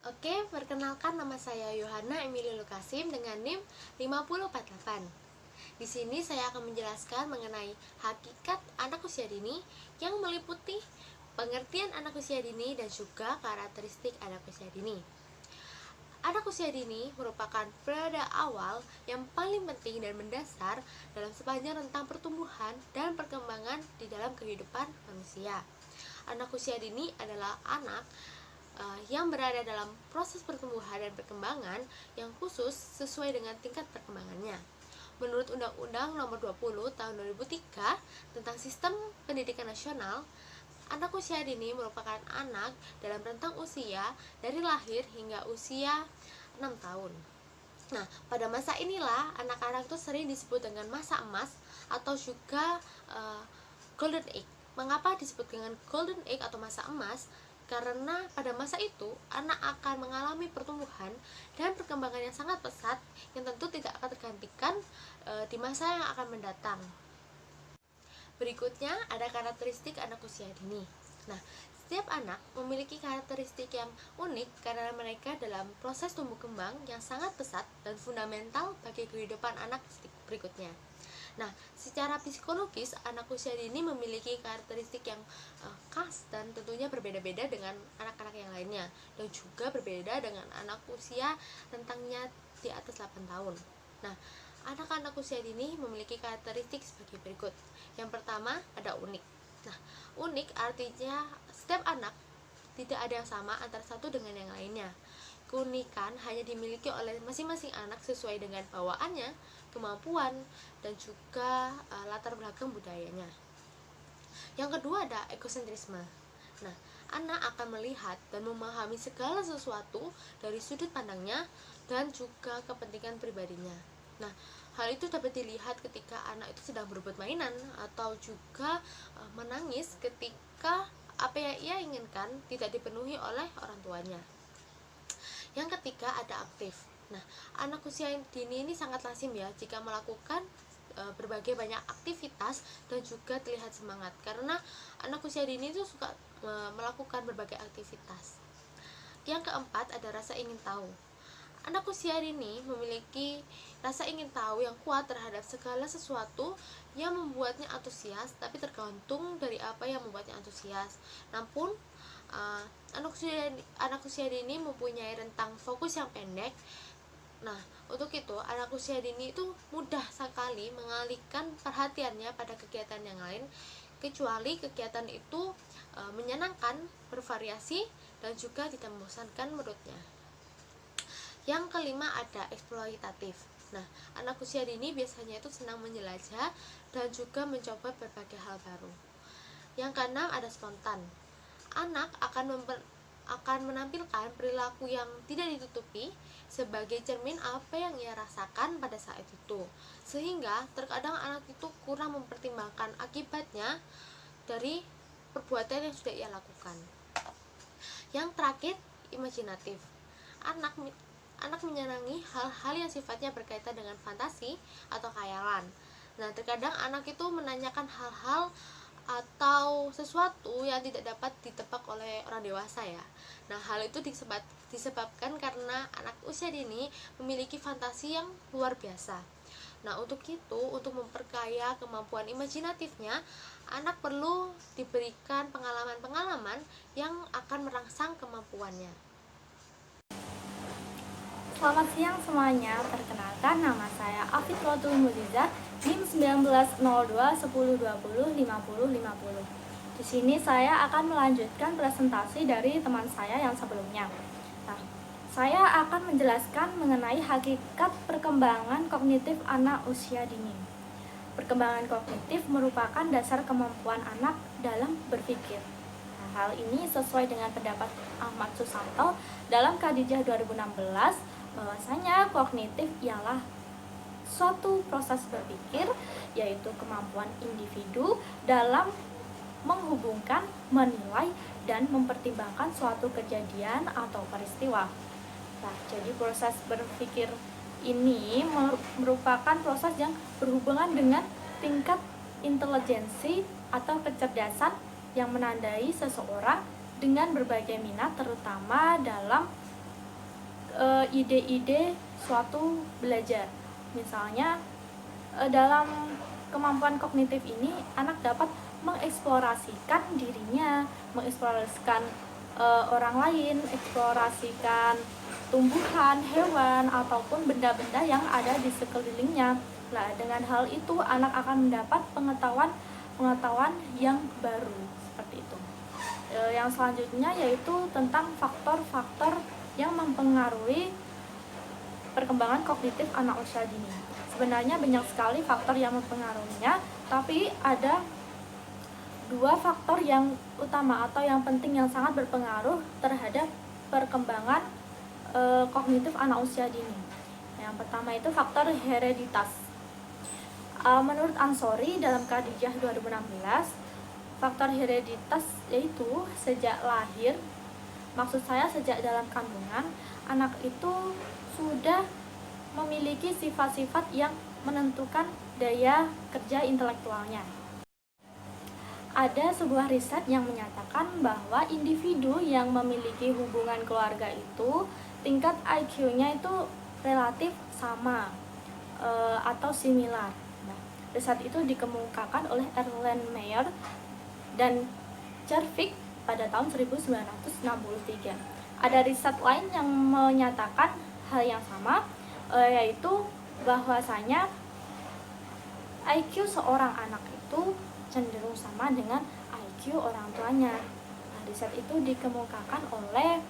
Oke, perkenalkan nama saya Yohana Emily Lukasim dengan NIM 5048. Di sini saya akan menjelaskan mengenai hakikat anak usia dini yang meliputi pengertian anak usia dini dan juga karakteristik anak usia dini. Anak usia dini merupakan periode awal yang paling penting dan mendasar dalam sepanjang rentang pertumbuhan dan perkembangan di dalam kehidupan manusia. Anak usia dini adalah anak yang berada dalam proses pertumbuhan dan perkembangan yang khusus sesuai dengan tingkat perkembangannya. Menurut Undang-Undang Nomor 20 Tahun 2003 tentang Sistem Pendidikan Nasional, anak usia dini merupakan anak dalam rentang usia dari lahir hingga usia 6 tahun. Nah, pada masa inilah anak-anak itu sering disebut dengan masa emas atau juga golden age. Mengapa disebut dengan golden age atau masa emas? Karena pada masa itu anak akan mengalami pertumbuhan dan perkembangan yang sangat pesat yang tentu tidak akan tergantikan di masa yang akan mendatang. Berikutnya ada karakteristik anak usia dini. Nah, setiap anak memiliki karakteristik yang unik karena mereka dalam proses tumbuh kembang yang sangat pesat dan fundamental bagi kehidupan anak berikutnya. Nah, secara psikologis, anak usia dini memiliki karakteristik yang khas dan tentunya berbeda-beda dengan anak-anak yang lainnya, dan juga berbeda dengan anak usia rentangnya di atas 8 tahun. Nah, anak-anak usia dini memiliki karakteristik sebagai berikut. Yang pertama, ada unik. Nah, unik artinya setiap anak tidak ada yang sama antara satu dengan yang lainnya. Keunikan hanya dimiliki oleh masing-masing anak sesuai dengan bawaannya, kemampuan, dan juga latar belakang budayanya. Yang kedua ada egosentrisme. Nah, anak akan melihat dan memahami segala sesuatu dari sudut pandangnya dan juga kepentingan pribadinya. Nah, hal itu dapat dilihat ketika anak itu sedang berbuat mainan atau juga menangis ketika apa yang ia inginkan tidak dipenuhi oleh orang tuanya. Yang ketiga ada aktif. Nah, anak usia dini ini sangat lazim ya jika melakukan berbagai banyak aktivitas dan juga terlihat semangat karena anak usia dini itu suka melakukan berbagai aktivitas. Yang keempat ada rasa ingin tahu. Anak usia dini memiliki rasa ingin tahu yang kuat terhadap segala sesuatu yang membuatnya antusias, tapi tergantung dari apa yang membuatnya antusias. Namun anak usia dini mempunyai rentang fokus yang pendek. Nah, untuk itu anak usia dini itu mudah sekali mengalihkan perhatiannya pada kegiatan yang lain, kecuali kegiatan itu menyenangkan, bervariasi, dan juga tidak membosankan menurutnya. Yang kelima ada eksploitatif. Nah, anak usia dini biasanya itu senang menjelajah dan juga mencoba berbagai hal baru. Yang keenam ada spontan. Anak akan menampilkan perilaku yang tidak ditutupi sebagai cermin apa yang ia rasakan pada saat itu. Sehingga terkadang anak itu kurang mempertimbangkan akibatnya dari perbuatan yang sudah ia lakukan. Yang terakhir, imajinatif. Anak menyenangi hal-hal yang sifatnya berkaitan dengan fantasi atau khayalan. Nah, terkadang anak itu menanyakan hal-hal atau sesuatu yang tidak dapat ditebak oleh orang dewasa ya. Nah, hal itu disebabkan karena anak usia dini memiliki fantasi yang luar biasa. Nah, untuk itu, untuk memperkaya kemampuan imajinatifnya, anak perlu diberikan pengalaman-pengalaman yang akan merangsang kemampuannya. Selamat siang semuanya, perkenalkan nama saya Afid Rotul Muziza, NIM 1902 1020 5050. Di sini saya akan melanjutkan presentasi dari teman saya yang sebelumnya. Nah, saya akan menjelaskan mengenai hakikat perkembangan kognitif anak usia dini. Perkembangan kognitif merupakan dasar kemampuan anak dalam berpikir. Nah, hal ini sesuai dengan pendapat Ahmad Susanto dalam Khadijah 2016, bahwasanya kognitif ialah suatu proses berpikir, yaitu kemampuan individu dalam menghubungkan, menilai, dan mempertimbangkan suatu kejadian atau peristiwa. Nah, jadi proses berpikir ini merupakan proses yang berhubungan dengan tingkat intelijensi atau kecerdasan yang menandai seseorang dengan berbagai minat, terutama dalam ide-ide suatu belajar. Misalnya dalam kemampuan kognitif ini anak dapat mengeksplorasikan dirinya, mengeksplorasikan orang lain, eksplorasikan tumbuhan, hewan, ataupun benda-benda yang ada di sekelilingnya. Nah, dengan hal itu anak akan mendapat pengetahuan yang baru seperti itu. Yang selanjutnya yaitu tentang faktor-faktor yang mempengaruhi perkembangan kognitif anak usia dini. Sebenarnya banyak sekali faktor yang mempengaruhinya, tapi ada dua faktor yang utama atau yang penting yang sangat berpengaruh terhadap perkembangan kognitif anak usia dini. Yang pertama itu faktor hereditas. Menurut Ansori dalam Khadijah 2016, faktor hereditas yaitu sejak lahir, maksud saya sejak dalam kandungan, anak itu sudah memiliki sifat-sifat yang menentukan daya kerja intelektualnya. Ada sebuah riset yang menyatakan bahwa individu yang memiliki hubungan keluarga itu tingkat IQ-nya itu relatif sama atau similar. Nah, riset itu dikemukakan oleh Erlen Meyer dan Jervik pada tahun 1963. Ada riset lain yang menyatakan hal yang sama, yaitu bahwasanya IQ seorang anak itu cenderung sama dengan IQ orang tuanya. Nah, riset itu dikemukakan oleh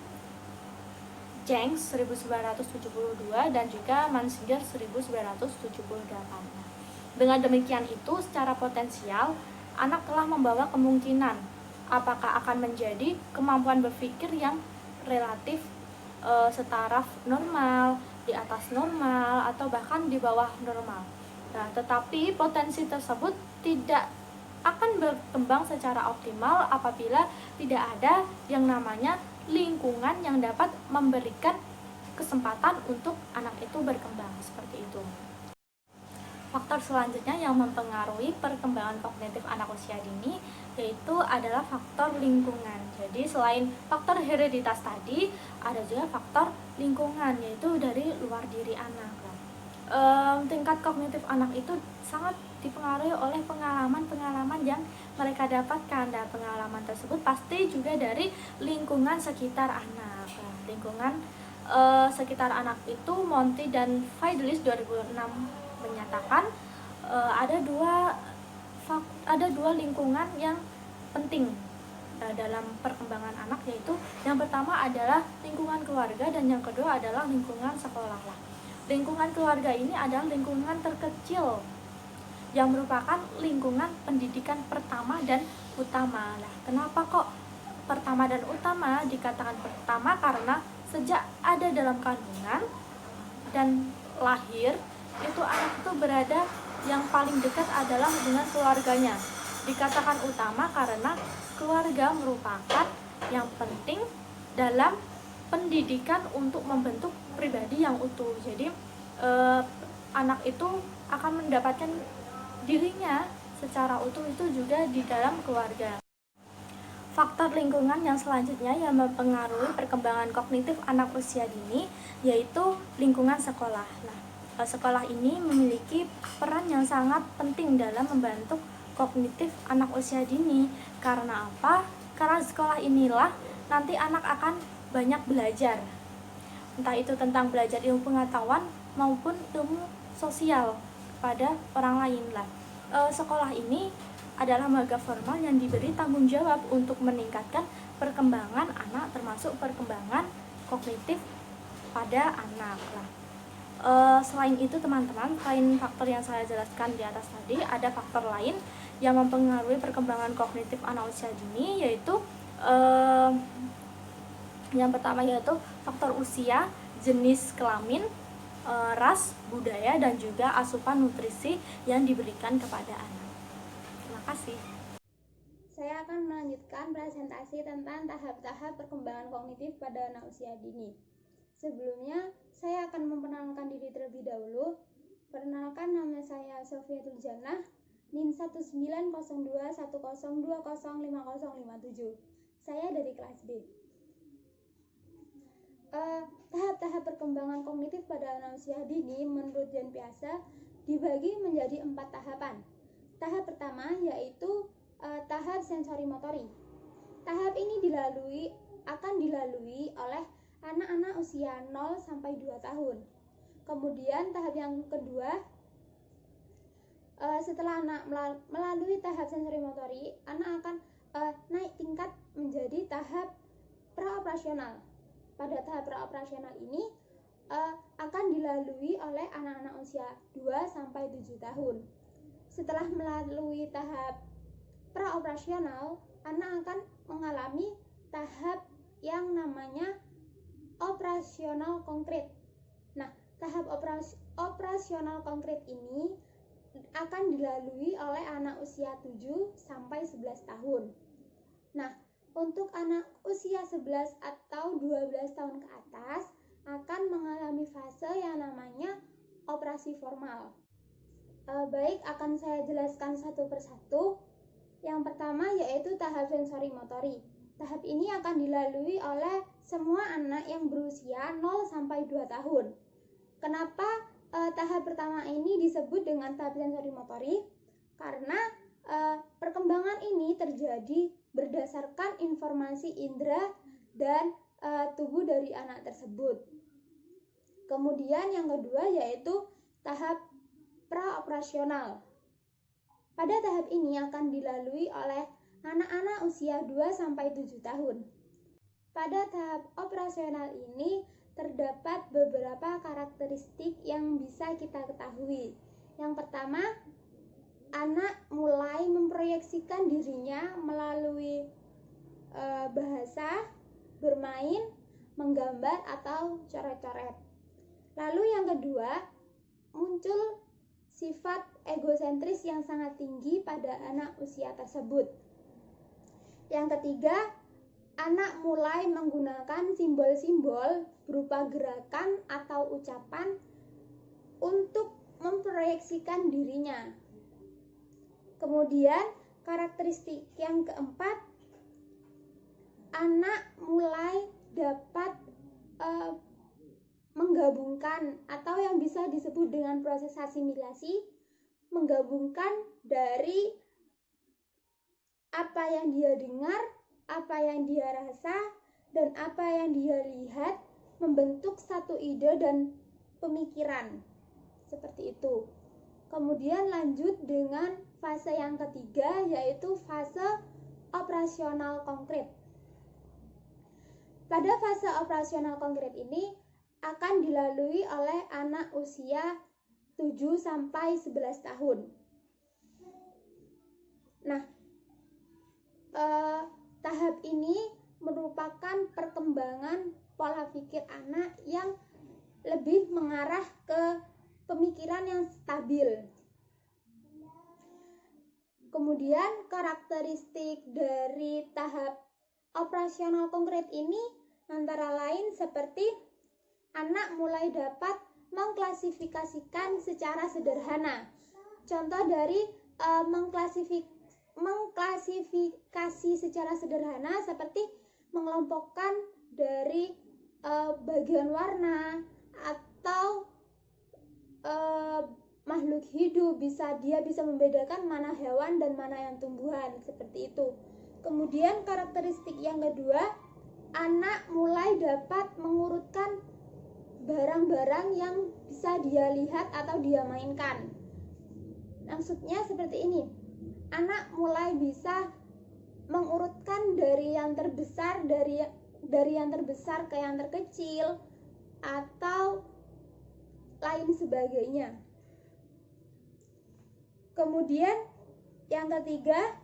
Jenks 1972 dan juga Mansinger 1978. Nah, dengan demikian itu secara potensial anak telah membawa kemungkinan apakah akan menjadi kemampuan berpikir yang relatif setara normal, di atas normal, atau bahkan di bawah normal. Nah, tetapi potensi tersebut tidak akan berkembang secara optimal apabila tidak ada yang namanya lingkungan yang dapat memberikan kesempatan untuk anak itu berkembang seperti itu. Faktor selanjutnya yang mempengaruhi perkembangan kognitif anak usia dini yaitu adalah faktor lingkungan. Jadi selain faktor hereditas tadi, ada juga faktor lingkungan yaitu dari luar diri anak. Tingkat kognitif anak itu sangat dipengaruhi oleh pengalaman-pengalaman yang mereka dapatkan, dan pengalaman tersebut pasti juga dari lingkungan sekitar anak. Lingkungan sekitar anak itu Monty dan Fidelis 2006 menyatakan ada dua lingkungan yang penting dalam perkembangan anak, yaitu yang pertama adalah lingkungan keluarga dan yang kedua adalah lingkungan sekolah. Lingkungan keluarga ini adalah lingkungan terkecil yang merupakan lingkungan pendidikan pertama dan utama. Nah, kenapa kok pertama dan utama? Dikatakan pertama karena sejak ada dalam kandungan dan lahir, itu anak itu berada yang paling dekat adalah dengan keluarganya. Dikatakan utama karena keluarga merupakan yang penting dalam pendidikan untuk membentuk pribadi yang utuh. Jadi anak itu akan mendapatkan dirinya secara utuh itu juga di dalam keluarga. Faktor lingkungan yang selanjutnya yang mempengaruhi perkembangan kognitif anak usia dini yaitu lingkungan sekolah. Nah, sekolah ini memiliki peran yang sangat penting dalam membentuk kognitif anak usia dini. Karena apa? Karena sekolah inilah nanti anak akan banyak belajar, entah itu tentang belajar ilmu pengetahuan maupun ilmu sosial pada orang lain lah. Sekolah ini adalah lembaga formal yang diberi tanggung jawab untuk meningkatkan perkembangan anak, termasuk perkembangan kognitif pada anak lah. Selain itu teman-teman, selain faktor yang saya jelaskan di atas tadi, ada faktor lain yang mempengaruhi perkembangan kognitif anak usia dini, yaitu yang pertama yaitu faktor usia, jenis kelamin, ras, budaya, dan juga asupan nutrisi yang diberikan kepada anak. Terima kasih. Saya akan melanjutkan presentasi tentang tahap-tahap perkembangan kognitif pada anak usia dini. Sebelumnya, saya akan memperkenalkan diri terlebih dahulu. Perkenalkan, nama saya Sofia Tuljannah, NIM 190210205057. Saya dari kelas B. tahap-tahap perkembangan kognitif pada anak usia dini menurut Jan Piaget dibagi menjadi 4 tahapan. Tahap pertama yaitu tahap sensori motorik. Tahap ini akan dilalui oleh anak-anak usia 0 sampai 2 tahun. Kemudian tahap yang kedua, setelah anak melalui tahap sensori motorik, anak akan naik tingkat menjadi tahap praoperasional. Pada tahap praoperasional ini akan dilalui oleh anak-anak usia 2 sampai 7 tahun. Setelah melalui tahap praoperasional, anak akan mengalami tahap yang namanya operasional konkret. Nah, tahap operasional konkret ini akan dilalui oleh anak usia 7 sampai 11 tahun. Nah, untuk anak usia 11 atau 12 tahun ke atas akan mengalami fase yang namanya operasi formal. Baik, akan saya jelaskan satu persatu. Yang pertama yaitu tahap sensori motorik. Tahap ini akan dilalui oleh semua anak yang berusia 0 sampai 2 tahun. Kenapa tahap pertama ini disebut dengan tahap sensori motorik? Karena perkembangan ini terjadi berdasarkan informasi indera dan tubuh dari anak tersebut. Kemudian yang kedua yaitu tahap praoperasional. Pada tahap ini akan dilalui oleh anak-anak usia 2 sampai 7 tahun. Pada tahap operasional ini terdapat beberapa karakteristik yang bisa kita ketahui. Yang pertama, anak mulai memproyeksikan dirinya melalui bahasa, bermain, menggambar, atau coret-coret. Lalu yang kedua, muncul sifat egosentris yang sangat tinggi pada anak usia tersebut. Yang ketiga, anak mulai menggunakan simbol-simbol berupa gerakan atau ucapan untuk memproyeksikan dirinya. Kemudian karakteristik yang keempat, anak mulai dapat menggabungkan atau yang bisa disebut dengan proses asimilasi, menggabungkan dari apa yang dia dengar, apa yang dia rasa, dan apa yang dia lihat, membentuk satu ide dan pemikiran. Seperti itu. Kemudian lanjut dengan fase yang ketiga, yaitu fase operasional konkret. Pada fase operasional konkret ini akan dilalui oleh anak usia 7 sampai 11 tahun. Nah, tahap ini merupakan perkembangan pola pikir anak yang lebih mengarah ke pemikiran yang stabil. Kemudian karakteristik dari tahap operasional konkret ini antara lain seperti anak mulai dapat mengklasifikasikan secara sederhana. Contoh dari mengklasifikasi secara sederhana seperti mengelompokkan dari bagian warna atau makhluk hidup, dia bisa membedakan mana hewan dan mana yang tumbuhan, seperti itu. Kemudian karakteristik yang kedua, anak mulai dapat mengurutkan barang-barang yang bisa dia lihat atau dia mainkan. Maksudnya seperti ini, anak mulai bisa mengurutkan dari yang terbesar ke yang terkecil atau lain sebagainya. Kemudian yang ketiga,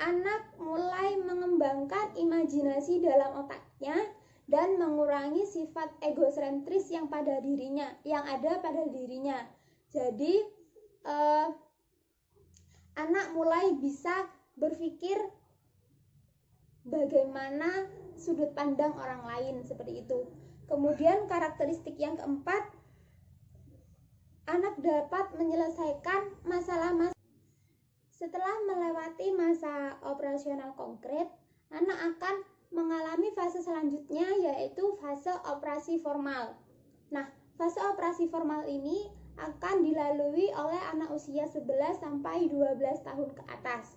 anak mulai mengembangkan imajinasi dalam otaknya dan mengurangi sifat egosentris yang ada pada dirinya. Jadi anak mulai bisa berpikir bagaimana sudut pandang orang lain, seperti itu. Kemudian karakteristik yang keempat, anak dapat menyelesaikan masalah-masalah. Setelah melewati masa operasional konkret, anak akan mengalami fase selanjutnya, yaitu fase operasi formal. Nah, fase operasi formal ini akan dilalui oleh anak usia 11 sampai 12 tahun ke atas.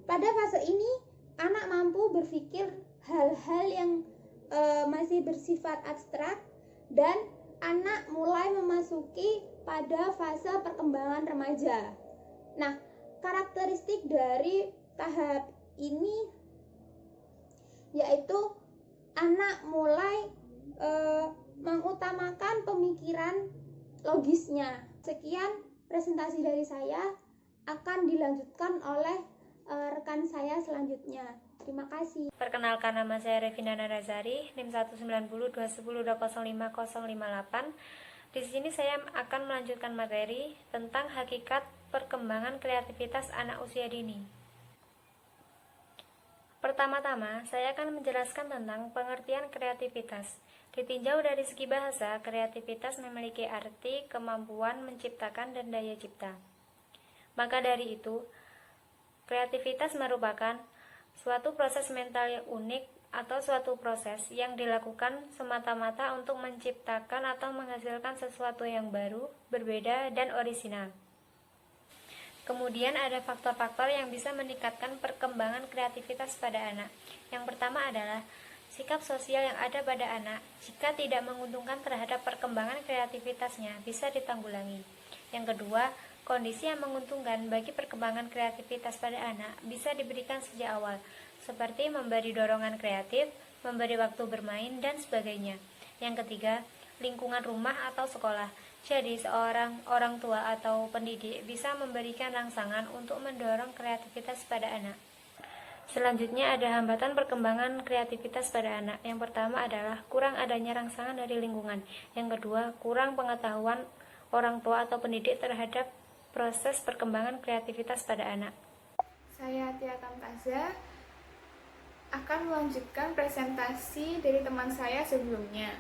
Pada fase ini, anak mampu berpikir hal-hal yang masih bersifat abstrak dan anak mulai memasuki pada fase perkembangan remaja. Nah, karakteristik dari tahap ini yaitu anak mulai mengutamakan pemikiran logisnya. Sekian presentasi dari saya, akan dilanjutkan oleh rekan saya selanjutnya. Terima kasih. Perkenalkan, nama saya Revina Nazari, NIM 1902102050058. Di sini saya akan melanjutkan materi tentang hakikat perkembangan kreativitas anak usia dini. Pertama-tama, saya akan menjelaskan tentang pengertian kreativitas. Ditinjau dari segi bahasa, kreativitas memiliki arti kemampuan menciptakan dan daya cipta. Maka dari itu, kreativitas merupakan suatu proses mental yang unik atau suatu proses yang dilakukan semata-mata untuk menciptakan atau menghasilkan sesuatu yang baru, berbeda, dan orisinal. Kemudian ada faktor-faktor yang bisa meningkatkan perkembangan kreativitas pada anak. Yang pertama adalah sikap sosial yang ada pada anak jika tidak menguntungkan terhadap perkembangan kreativitasnya bisa ditanggulangi. Yang kedua, kondisi yang menguntungkan bagi perkembangan kreativitas pada anak bisa diberikan sejak awal, seperti memberi dorongan kreatif, memberi waktu bermain, dan sebagainya. Yang ketiga, lingkungan rumah atau sekolah. Jadi, seorang orang tua atau pendidik bisa memberikan rangsangan untuk mendorong kreativitas pada anak. Selanjutnya ada hambatan perkembangan kreativitas pada anak. Yang pertama adalah kurang adanya rangsangan dari lingkungan. Yang kedua, kurang pengetahuan orang tua atau pendidik terhadap proses perkembangan kreativitas pada anak. Saya Tia Tamtaza akan melanjutkan presentasi dari teman saya sebelumnya.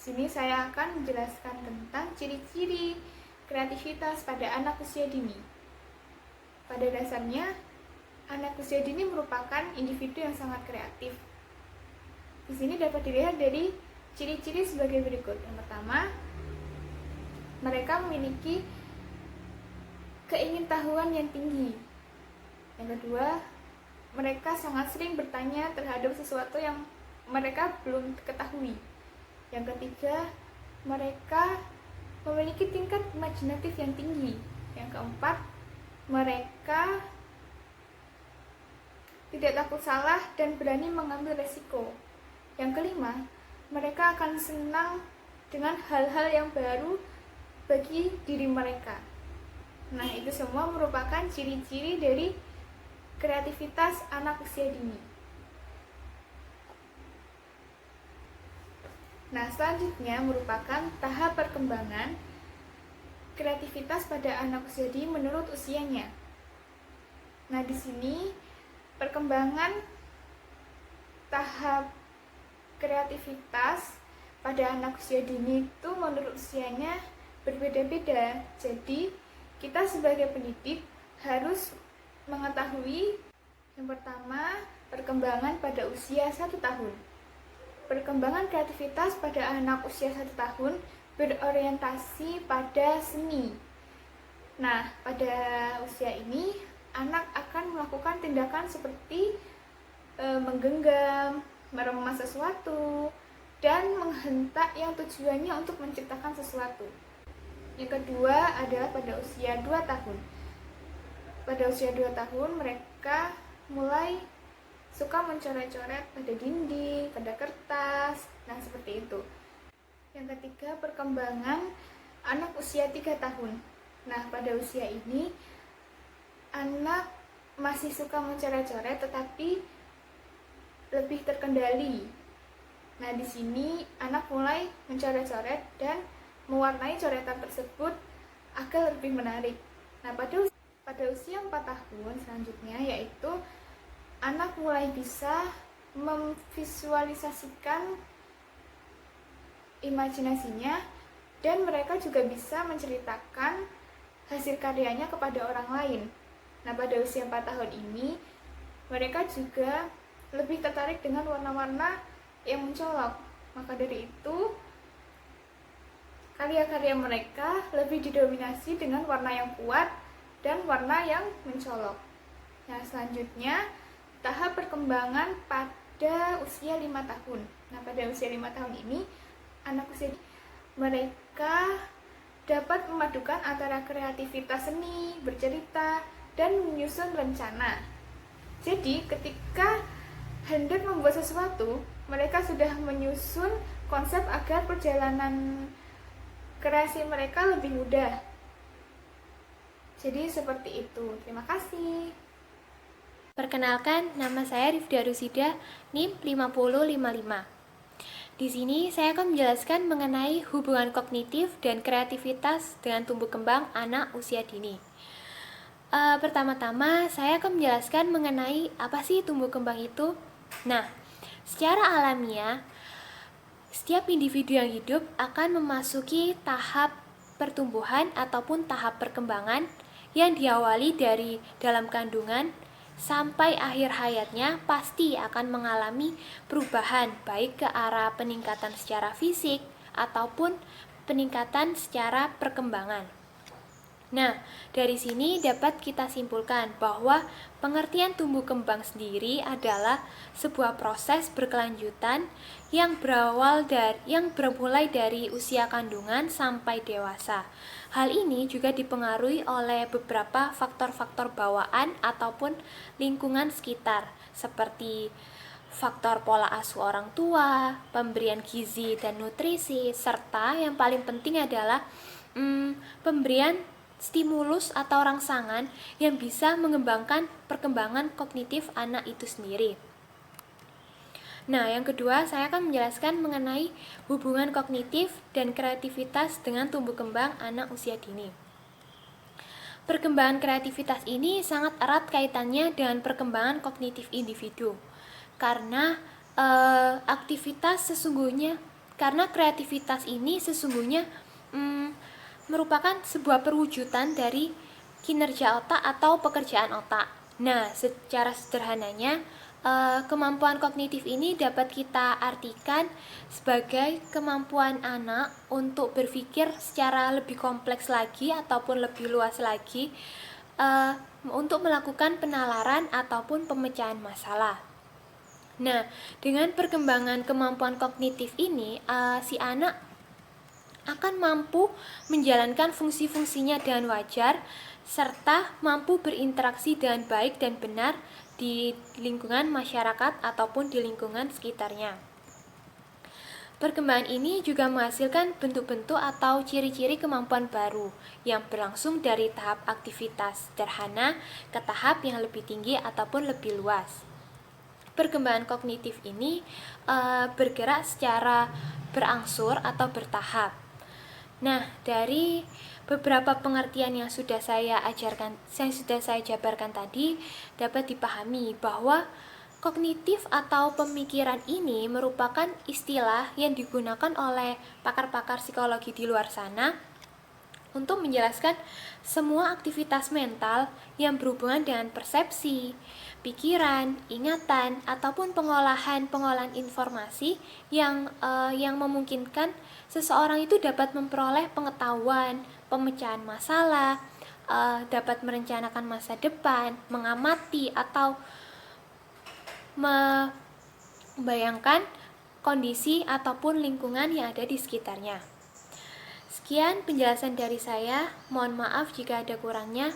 Di sini saya akan menjelaskan tentang ciri-ciri kreativitas pada anak usia dini. Pada dasarnya, anak usia dini merupakan individu yang sangat kreatif. Di sini dapat dilihat dari ciri-ciri sebagai berikut. Yang pertama, mereka memiliki keingintahuan yang tinggi. Yang kedua, mereka sangat sering bertanya terhadap sesuatu yang mereka belum ketahui. Yang ketiga, mereka memiliki tingkat imajinatif yang tinggi. Yang keempat, mereka tidak takut salah dan berani mengambil resiko. Yang kelima, mereka akan senang dengan hal-hal yang baru bagi diri mereka. Nah, itu semua merupakan ciri-ciri dari kreativitas anak usia dini. Nah, selanjutnya merupakan tahap perkembangan kreativitas pada anak usia dini menurut usianya. Nah, di sini perkembangan tahap kreativitas pada anak usia dini itu menurut usianya berbeda-beda. Jadi, kita sebagai pendidik harus mengetahui yang pertama, perkembangan pada usia 1 tahun. Perkembangan kreativitas pada anak usia 1 tahun berorientasi pada seni. Nah, pada usia ini, anak akan melakukan tindakan seperti menggenggam, meremas sesuatu, dan menghentak yang tujuannya untuk menciptakan sesuatu. Yang kedua adalah pada usia 2 tahun. Pada usia 2 tahun, mereka mulai suka mencoret-coret pada dinding, pada kertas, nah seperti itu. Yang ketiga, perkembangan anak usia 3 tahun. Nah, pada usia ini, anak masih suka mencoret-coret tetapi lebih terkendali. Nah, di sini anak mulai mencoret-coret dan mewarnai coretan tersebut agar lebih menarik. Nah, pada usia 4 tahun selanjutnya, yaitu anak mulai bisa memvisualisasikan imajinasinya dan mereka juga bisa menceritakan hasil karyanya kepada orang lain. Nah, pada usia 4 tahun ini, mereka juga lebih tertarik dengan warna-warna yang mencolok. Maka dari itu, karya-karya mereka lebih didominasi dengan warna yang kuat dan warna yang mencolok. Nah, selanjutnya tahap perkembangan pada usia 5 tahun. Nah, pada usia 5 tahun ini, anak usia mereka dapat memadukan antara kreativitas seni, bercerita, dan menyusun rencana. Jadi, ketika hendak membuat sesuatu, mereka sudah menyusun konsep agar perjalanan kreasi mereka lebih mudah. Jadi, seperti itu. Terima kasih. Perkenalkan, nama saya Rifda Rusida, NIM 5055. Di sini saya akan menjelaskan mengenai hubungan kognitif dan kreativitas dengan tumbuh kembang anak usia dini. Pertama-tama, saya akan menjelaskan mengenai apa sih tumbuh kembang itu. Nah, secara alamiah, setiap individu yang hidup akan memasuki tahap pertumbuhan ataupun tahap perkembangan yang diawali dari dalam kandungan sampai akhir hayatnya pasti akan mengalami perubahan baik ke arah peningkatan secara fisik ataupun peningkatan secara perkembangan. Nah, dari sini dapat kita simpulkan bahwa pengertian tumbuh kembang sendiri adalah sebuah proses berkelanjutan yang bermulai dari usia kandungan sampai dewasa. Hal ini juga dipengaruhi oleh beberapa faktor-faktor bawaan ataupun lingkungan sekitar, seperti faktor pola asuh orang tua, pemberian gizi dan nutrisi, serta yang paling penting adalah pemberian stimulus atau rangsangan yang bisa mengembangkan perkembangan kognitif anak itu sendiri. Nah, yang kedua, saya akan menjelaskan mengenai hubungan kognitif dan kreativitas dengan tumbuh kembang anak usia dini. Perkembangan kreativitas ini sangat erat kaitannya dengan perkembangan kognitif individu. Karena kreativitas ini sesungguhnya merupakan sebuah perwujudan dari kinerja otak atau pekerjaan otak. Nah, secara sederhananya, kemampuan kognitif ini dapat kita artikan sebagai kemampuan anak untuk berpikir secara lebih kompleks lagi ataupun lebih luas lagi untuk melakukan penalaran ataupun pemecahan masalah. Nah, dengan perkembangan kemampuan kognitif ini, si anak akan mampu menjalankan fungsi-fungsinya dengan wajar serta mampu berinteraksi dengan baik dan benar di lingkungan masyarakat ataupun di lingkungan sekitarnya. Perkembangan ini juga menghasilkan bentuk-bentuk atau ciri-ciri kemampuan baru yang berlangsung dari tahap aktivitas sederhana ke tahap yang lebih tinggi ataupun lebih luas. Perkembangan kognitif ini bergerak secara berangsur atau bertahap. Nah, dari beberapa pengertian yang sudah saya jabarkan tadi, dapat dipahami bahwa kognitif atau pemikiran ini merupakan istilah yang digunakan oleh pakar-pakar psikologi di luar sana untuk menjelaskan semua aktivitas mental yang berhubungan dengan persepsi, pikiran, ingatan, ataupun pengolahan informasi yang memungkinkan seseorang itu dapat memperoleh pengetahuan, pemecahan masalah, dapat merencanakan masa depan, mengamati atau membayangkan kondisi ataupun lingkungan yang ada di sekitarnya. Sekian penjelasan dari saya, mohon maaf jika ada kurangnya.